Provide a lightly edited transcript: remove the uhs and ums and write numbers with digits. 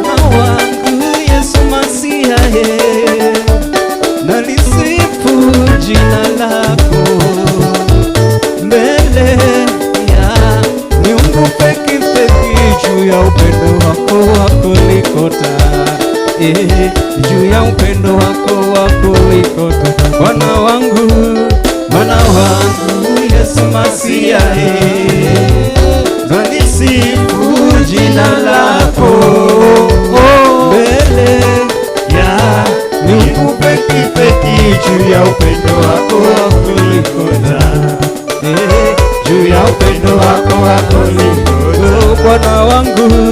Bwana wangu Yesu Masia, nalisifu jina lako mbele ya miungu peki peki, juu ya upendo wako wa kulikota, juu ya upendo wako wa kulikota. Bwana wangu Yesu Masia, nalisifu jina lako mbele ya miungu peki peki, juu ya upendo wako wa kulikota, juu ya upendo wako wa kulikota. Bwana wangu